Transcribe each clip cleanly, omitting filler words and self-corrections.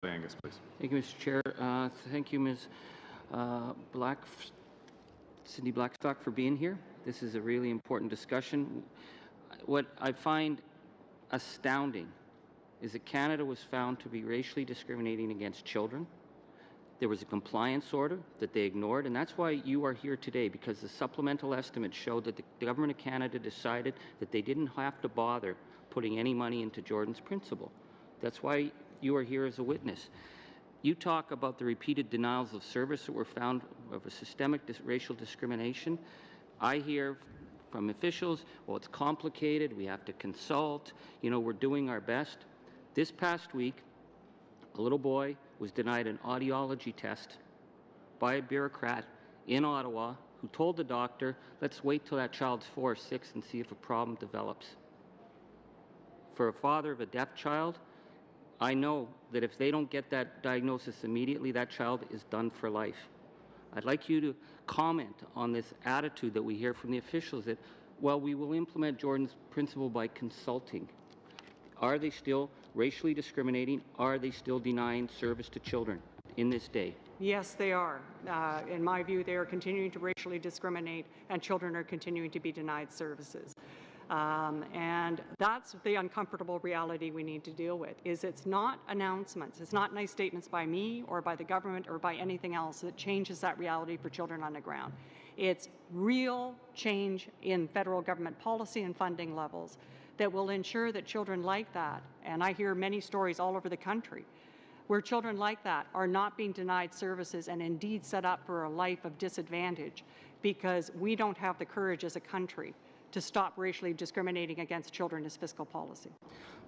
Angus, please. Thank you, Mr. Chair. Thank you, Ms. Cindy Blackstock, for being here. This is a really important discussion. What I find astounding is that Canada was found to be racially discriminating against children. There was a compliance order that they ignored, and that's why you are here today, because the supplemental estimates showed that the Government of Canada decided that they didn't have to bother putting any money into Jordan's Principle. That's why you are here as a witness. You talk about the repeated denials of service that were found of a systemic racial discrimination. I hear from officials, well, it's complicated, we have to consult, we're doing our best. This past week, a little boy was denied an audiology test by a bureaucrat in Ottawa who told the doctor, let's wait till that child's 4 or 6 and see if a problem develops. For a father of a deaf child, I know that if they don't get that diagnosis immediately, that child is done for life. I'd like you to comment on this attitude that we hear from the officials that, well, we will implement Jordan's Principle by consulting. Are they still racially discriminating? Are they still denying service to children in this day? Yes, they are. In my view, they are continuing to racially discriminate, and children are continuing to be denied services. And that's the uncomfortable reality we need to deal with, is it's not announcements, it's not nice statements by me or by the government or by anything else that changes that reality for children on the ground. It's real change in federal government policy and funding levels that will ensure that children like that, and I hear many stories all over the country, where children like that are not being denied services and indeed set up for a life of disadvantage because we don't have the courage as a country to stop racially discriminating against children as fiscal policy.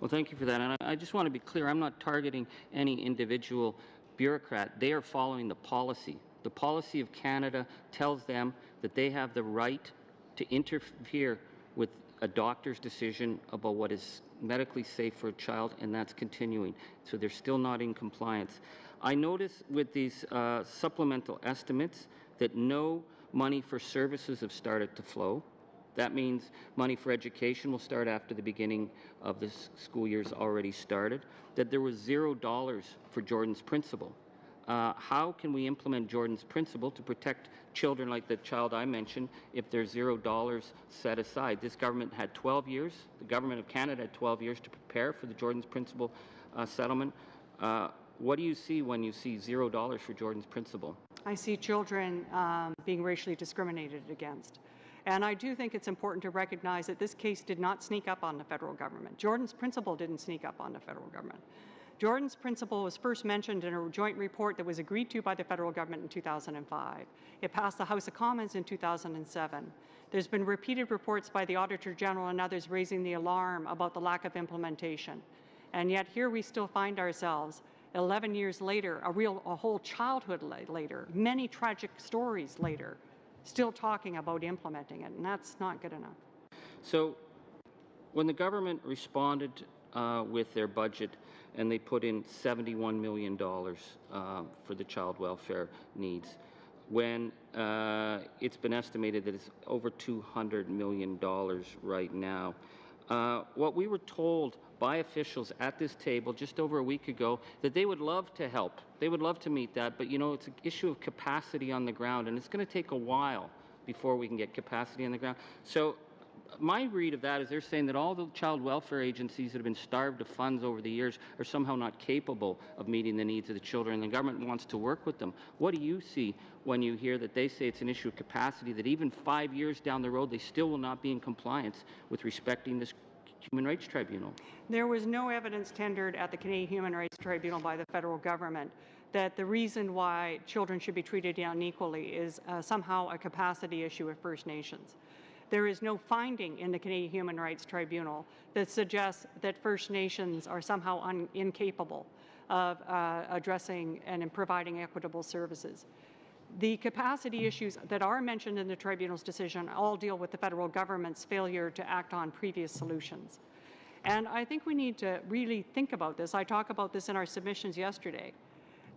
Well, thank you for that. And I just want to be clear, I'm not targeting any individual bureaucrat. They are following the policy. The policy of Canada tells them that they have the right to interfere with a doctor's decision about what is medically safe for a child, and that's continuing. So they're still not in compliance. I notice with these supplemental estimates that no money for services have started to flow. That means money for education will start after the beginning of the school year's already started, that there was $0 for Jordan's Principle. How can we implement Jordan's Principle to protect children like the child I mentioned if there's $0 set aside? This government had 12 years, the Government of Canada had 12 years to prepare for the Jordan's Principle settlement. What do you see when you see $0 for Jordan's Principle? I see children being racially discriminated against. And I do think it's important to recognize that this case did not sneak up on the federal government. Jordan's Principle didn't sneak up on the federal government. Jordan's Principle was first mentioned in a joint report that was agreed to by the federal government in 2005. It passed the House of Commons in 2007. There's been repeated reports by the Auditor General and others raising the alarm about the lack of implementation. And yet here we still find ourselves 11 years later, a whole childhood later, many tragic stories later, still talking about implementing it, and that's not good enough. So when the government responded with their budget and they put in $71 million for the child welfare needs, when it's been estimated that it's over $200 million right now, what we were told by officials at this table just over a week ago that they would love to help. They would love to meet that, but it's an issue of capacity on the ground, and it's going to take a while before we can get capacity on the ground. So my read of that is they're saying that all the child welfare agencies that have been starved of funds over the years are somehow not capable of meeting the needs of the children, and the government wants to work with them. What do you see when you hear that they say it's an issue of capacity, that even 5 years down the road they still will not be in compliance with respecting this Human Rights Tribunal? There was no evidence tendered at the Canadian Human Rights Tribunal by the federal government that the reason why children should be treated unequally is somehow a capacity issue of First Nations. There is no finding in the Canadian Human Rights Tribunal that suggests that First Nations are somehow incapable of addressing and providing equitable services. The capacity issues that are mentioned in the Tribunal's decision all deal with the federal government's failure to act on previous solutions. And I think we need to really think about this. I talked about this in our submissions yesterday,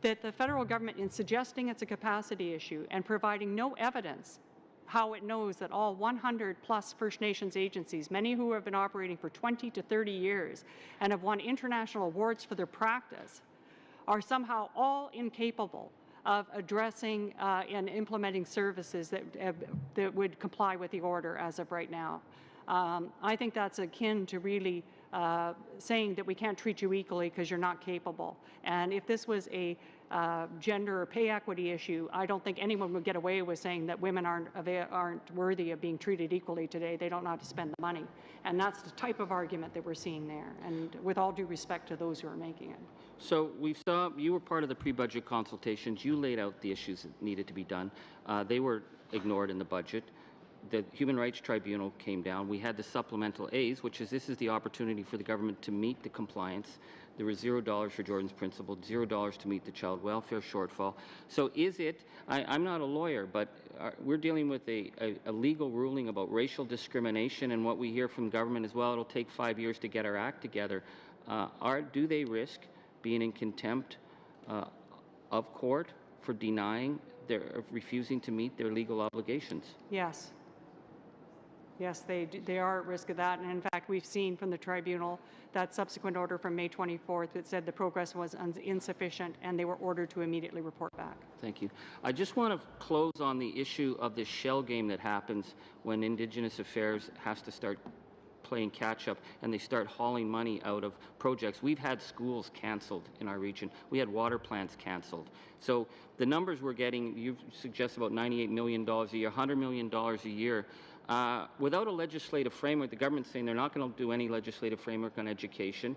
that the federal government, in suggesting it's a capacity issue and providing no evidence how it knows that all 100 plus First Nations agencies, many who have been operating for 20 to 30 years and have won international awards for their practice, are somehow all incapable of addressing and implementing services that would comply with the order as of right now. I think that's akin to really saying that we can't treat you equally because you're not capable. And if this was a gender or pay equity issue, I don't think anyone would get away with saying that women aren't worthy of being treated equally today. They don't know how to spend the money. And that's the type of argument that we're seeing there, and with all due respect to those who are making it. So we saw you were part of the pre-budget consultations. You laid out the issues that needed to be done. They were ignored in the budget. The Human Rights Tribunal came down. We had the supplemental A's, which is this is the opportunity for the government to meet the compliance. There was $0 for Jordan's Principle, $0 to meet the child welfare shortfall. So is it, I'm not a lawyer, but we're dealing with a legal ruling about racial discrimination, and what we hear from government as well, it'll take 5 years to get our act together. Do they risk being in contempt of court for denying, refusing to meet their legal obligations? Yes. Yes, they are at risk of that. And in fact, we've seen from the tribunal that subsequent order from May 24th that said the progress was insufficient and they were ordered to immediately report back. Thank you. I just want to close on the issue of this shell game that happens when Indigenous Affairs has to start playing catch-up and they start hauling money out of projects. We've had schools cancelled in our region. We had water plants cancelled. So the numbers we're getting, you suggest about $98 million a year, $100 million a year. Without a legislative framework, the government's saying they're not going to do any legislative framework on education.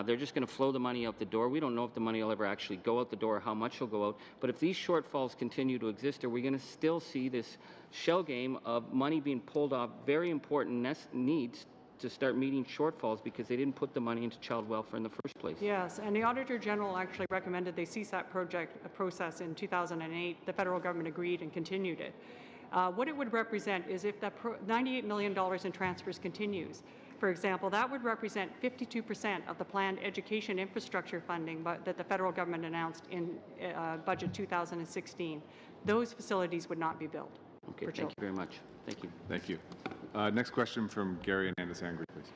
They're just going to flow the money out the door. We don't know if the money will ever actually go out the door or how much will go out. But if these shortfalls continue to exist, are we going to still see this shell game of money being pulled off very important needs to start meeting shortfalls because they didn't put the money into child welfare in the first place? Yes, and the Auditor General actually recommended they cease that process in 2008. The federal government agreed and continued it. What it would represent is if that $98 million in transfers continues, for example, that would represent 52% of the planned education infrastructure funding that the federal government announced in budget 2016. Those facilities would not be built. Okay, thank you very much. Thank you. Thank you. Next question from Gary and Andisangri, please.